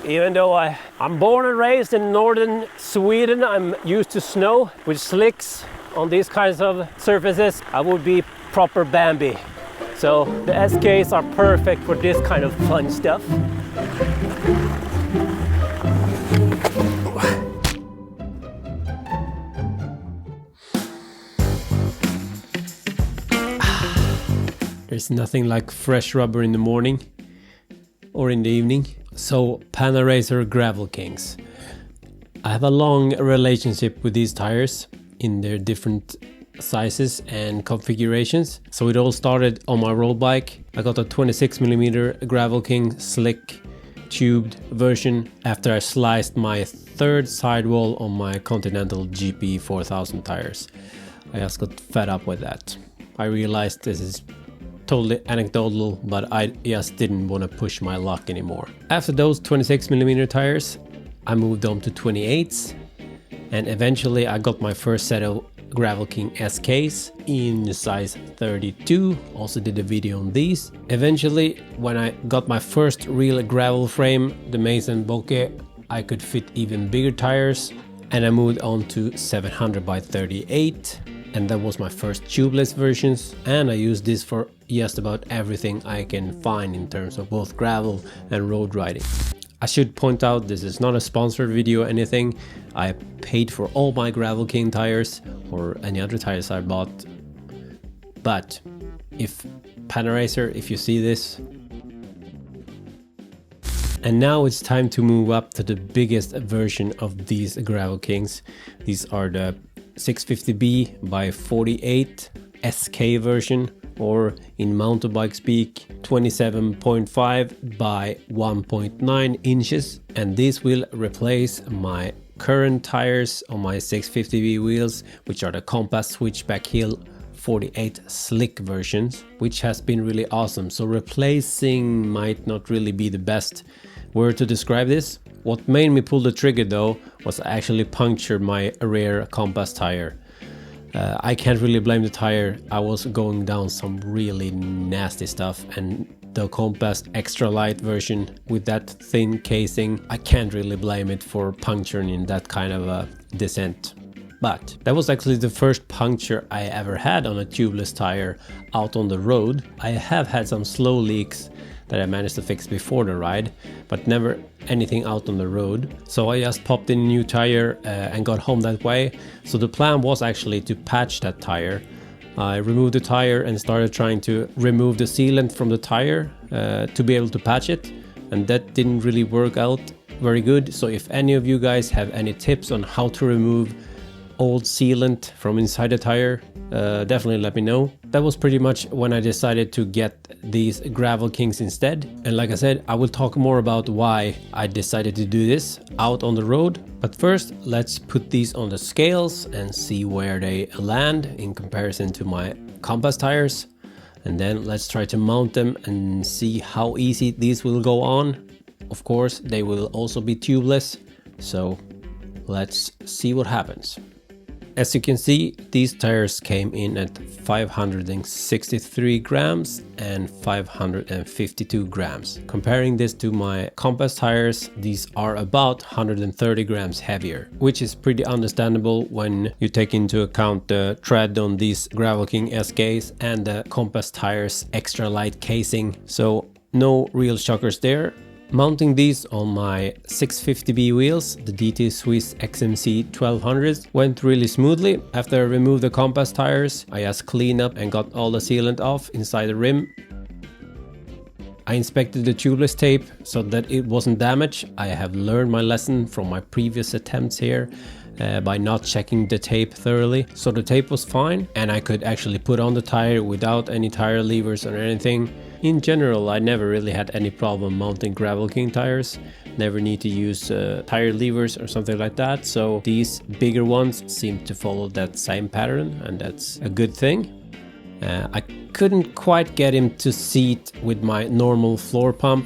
Even though I'm born and raised in northern Sweden, I'm used to snow with slicks on these kinds of surfaces. I would be proper Bambi. So the SKs are perfect for this kind of fun stuff. There's nothing like fresh rubber in the morning or in the evening. So Panaracer Gravelkings. I have a long relationship with these tires in their different sizes and configurations. So it all started on my road bike. I got a 26mm Gravelking slick tubed version after I sliced my third sidewall on my Continental GP 4000 tires. I just got fed up with that. I realized this is totally anecdotal, but I just didn't want to push my luck anymore. After those 26mm tires, I moved on to 28s, and eventually I got my first set of Gravelking SKs in size 32. Also did a video on these. Eventually, when I got my first real gravel frame, the Mason Bokeh, I could fit even bigger tires, and I moved on to 700 by 38. And that was my first tubeless versions, and I use this for just about everything I can find in terms of both gravel and road riding. I should point out this is not a sponsored video or anything. I paid for all my Gravelking tires or any other tires I bought. But if Panaracer, if you see this. And now it's time to move up to the biggest version of these Gravelkings. These are the 650B by 48 SK version, or in mountain bike speak 27.5 by 1.9 inches, and this will replace my current tires on my 650B wheels, which are the Compass Switchback Hill 48 slick versions, which has been really awesome. So replacing might not really be the best word to describe this. What made me pull the trigger though was I actually punctured my rear Compass tire. I can't really blame the tire. I was going down some really nasty stuff, and the Compass extra light version with that thin casing, I can't really blame it for puncturing in that kind of a descent. But that was actually the first puncture I ever had on a tubeless tire out on the road. I have had some slow leaks that I managed to fix before the ride, but never anything out on the road. So I just popped in a new tire and got home that way. So the plan was actually to patch that tire. I removed the tire and started trying to remove the sealant from the tire to be able to patch it, and that didn't really work out very good. So if any of you guys have any tips on how to remove old sealant from inside the tire, definitely let me know. That was pretty much when I decided to get these Gravelkings instead. And like I said, I will talk more about why I decided to do this out on the road. But first, let's put these on the scales and see where they land in comparison to my Compass tires. And then let's try to mount them and see how easy these will go on. Of course, they will also be tubeless. So let's see what happens. As you can see, these tires came in at 563 grams and 552 grams. Comparing this to my Compass tires, these are about 130 grams heavier, which is pretty understandable when you take into account the tread on these Gravelking SKs and the Compass tires extra light casing. So no real shockers there. Mounting these on my 650B wheels, the DT Swiss XMC 1200s, went really smoothly. After I removed the Compass tires, I just cleaned up and got all the sealant off inside the rim. I inspected the tubeless tape so that it wasn't damaged. I have learned my lesson from my previous attempts here by not checking the tape thoroughly. So the tape was fine, and I could actually put on the tire without any tire levers or anything. In general, I never really had any problem mounting Gravelking tires. Never need to use tire levers or something like that. So these bigger ones seem to follow that same pattern, and that's a good thing. I couldn't quite get him to seat with my normal floor pump.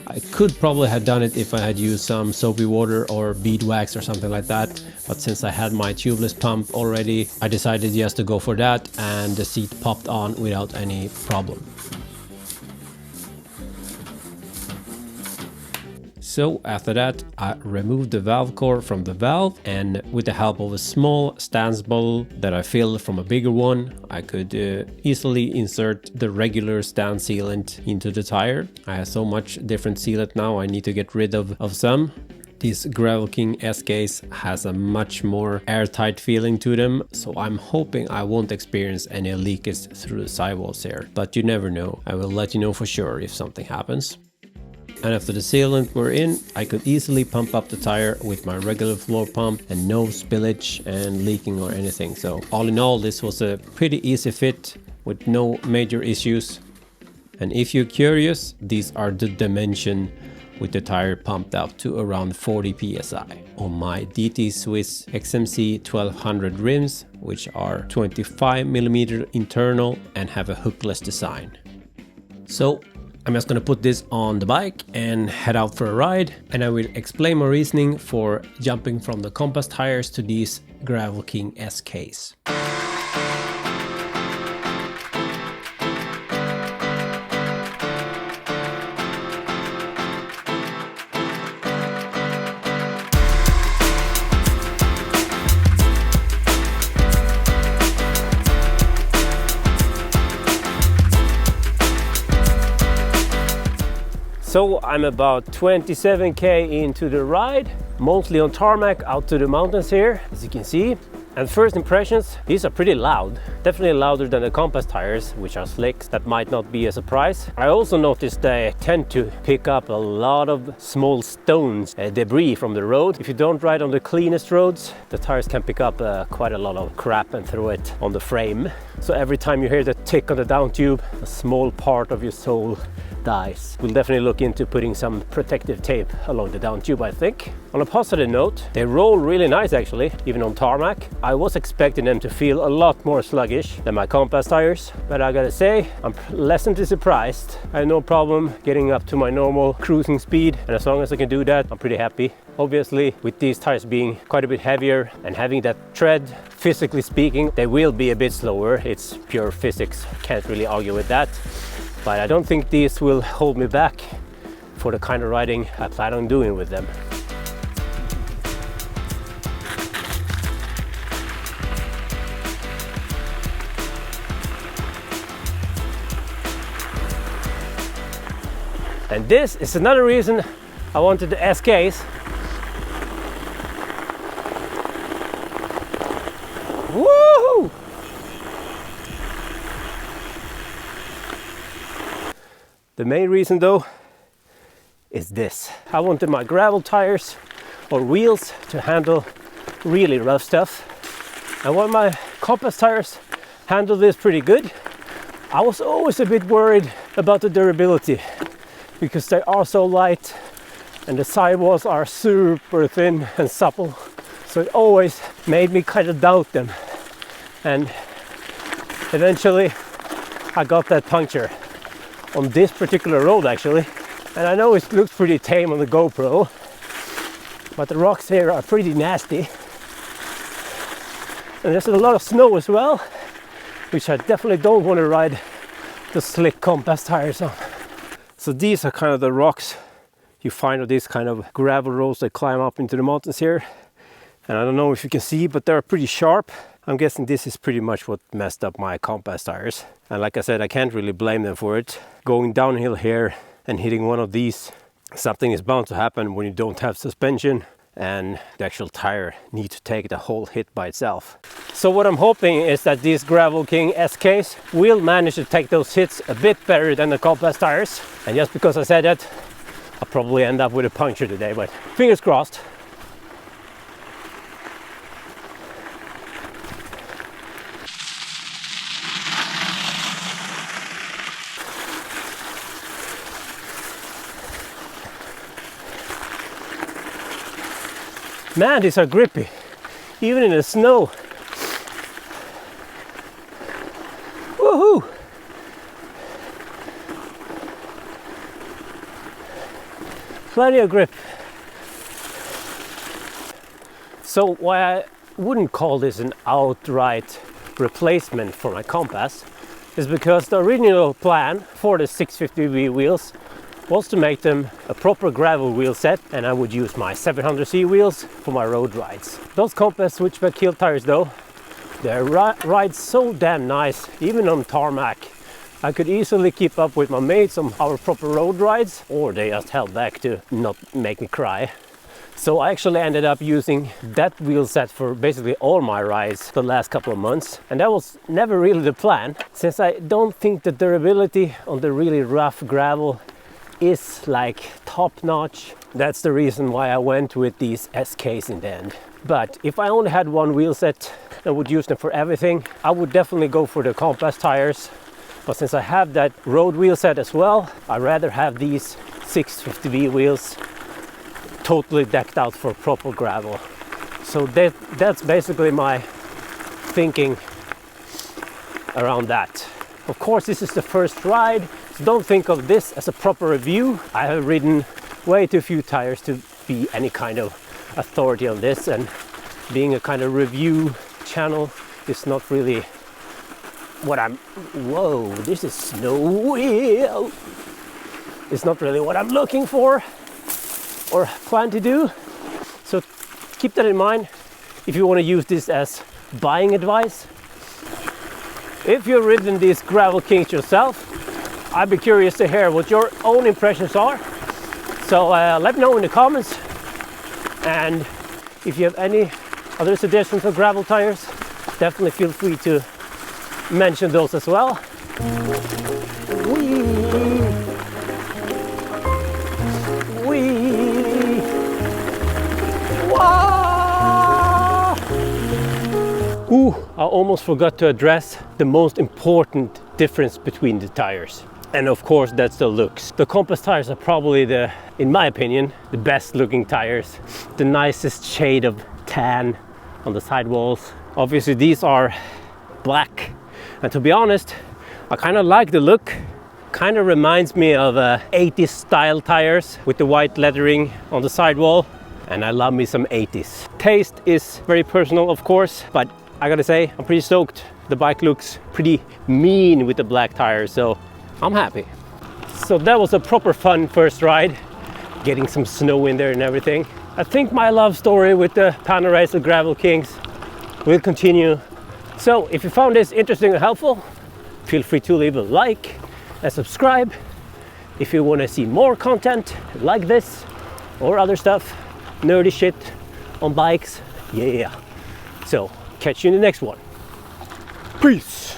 I could probably have done it if I had used some soapy water or beadwax or something like that. But since I had my tubeless pump already, I decided just to go for that, and the seat popped on without any problem. So after that, I removed the valve core from the valve, and with the help of a small stance bottle that I filled from a bigger one, I could easily insert the regular stance sealant into the tire. I have so much different sealant now, I need to get rid of some. These Gravelking SKs has a much more airtight feeling to them, so I'm hoping I won't experience any leakage through the sidewalls here. But you never know, I will let you know for sure if something happens. And after the sealant were in, I could easily pump up the tire with my regular floor pump and no spillage and leaking or anything. So all in all, this was a pretty easy fit with no major issues. And if you're curious, these are the dimension with the tire pumped up to around 40 psi on my DT Swiss XMC 1200 rims, which are 25mm internal and have a hookless design. So I'm just gonna put this on the bike and head out for a ride, and I will explain my reasoning for jumping from the compass tires to these Gravelking SKs. So I'm about 27k into the ride, mostly on tarmac out to the mountains here, as you can see. And first impressions, these are pretty loud. Definitely louder than the compass tires, which are slicks. That might not be a surprise. I also noticed they tend to pick up a lot of small stones, debris from the road. If you don't ride on the cleanest roads, the tires can pick up quite a lot of crap and throw it on the frame. So every time you hear the tick on the down tube, a small part of your soul dies. We'll definitely look into putting some protective tape along the down tube, I think. On a positive note, they roll really nice actually, even on tarmac. I was expecting them to feel a lot more sluggish than my compass tires, but I gotta say, I'm pleasantly surprised. I had no problem getting up to my normal cruising speed, and as long as I can do that, I'm pretty happy. Obviously, with these tires being quite a bit heavier and having that tread, physically speaking, they will be a bit slower. It's pure physics, can't really argue with that. But I don't think these will hold me back for the kind of riding I plan on doing with them. And this is another reason I wanted the SKs. Woohoo! The main reason though is this. I wanted my gravel tires or wheels to handle really rough stuff. And while my compass tires handle this pretty good, I was always a bit worried about the durability because they are so light and the sidewalls are super thin and supple. So it always made me kind of doubt them. And eventually I got that puncture on this particular road actually, and I know it looks pretty tame on the GoPro, but the rocks here are pretty nasty, and there's a lot of snow as well, which I definitely don't want to ride the slick compass tires on. So these are kind of the rocks you find on these kind of gravel roads that climb up into the mountains here, and I don't know if you can see, but they're pretty sharp. I'm guessing this is pretty much what messed up my compass tires. And like I said, I can't really blame them for it. Going downhill here and hitting one of these, something is bound to happen when you don't have suspension and the actual tire needs to take the whole hit by itself. So what I'm hoping is that these Gravelking SKs will manage to take those hits a bit better than the compass tires. And just because I said that, I'll probably end up with a puncture today, but fingers crossed. Man, these are grippy, even in the snow. Woohoo! Plenty of grip. So why I wouldn't call this an outright replacement for my compass is because the original plan for the 650V wheels was to make them a proper gravel wheel set, and I would use my 700C wheels for my road rides. Those Compass switchback heel tires though, they ride so damn nice, even on tarmac. I could easily keep up with my mates on our proper road rides, or they just held back to not make me cry. So I actually ended up using that wheel set for basically all my rides the last couple of months. And that was never really the plan, since I don't think the durability on the really rough gravel is like top notch. That's the reason why I went with these SKs in the end. But if I only had one wheel set and would use them for everything, I would definitely go for the Compass tires. But since I have that road wheel set as well, I'd rather have these 650B wheels totally decked out for proper gravel. So that's basically my thinking around that. Of course, this is the first ride, so don't think of this as a proper review. I have ridden way too few tires to be any kind of authority on this, and being a kind of review channel is not really what I'm... Whoa, this is snow wheel! It's not really what I'm looking for or plan to do. So keep that in mind if you want to use this as buying advice. If you've ridden these Gravelkings yourself, I'd be curious to hear what your own impressions are. So let me know in the comments, and if you have any other suggestions for gravel tires, definitely feel free to mention those as well. Ooh, I almost forgot to address the most important difference between the tires. And of course, that's the looks. The Compass tires are probably in my opinion, the best looking tires. The nicest shade of tan on the sidewalls. Obviously, these are black. And to be honest, I kind of like the look. Kind of reminds me of 80s style tires with the white lettering on the sidewall. And I love me some 80s. Taste is very personal, of course, but I gotta say, I'm pretty stoked. The bike looks pretty mean with the black tires, so I'm happy. So that was a proper fun first ride, getting some snow in there and everything. I think my love story with the Panaracer Gravelkings will continue. So if you found this interesting and helpful, feel free to leave a like and subscribe. If you want to see more content like this or other stuff, nerdy shit on bikes, yeah. So catch you in the next one. Peace.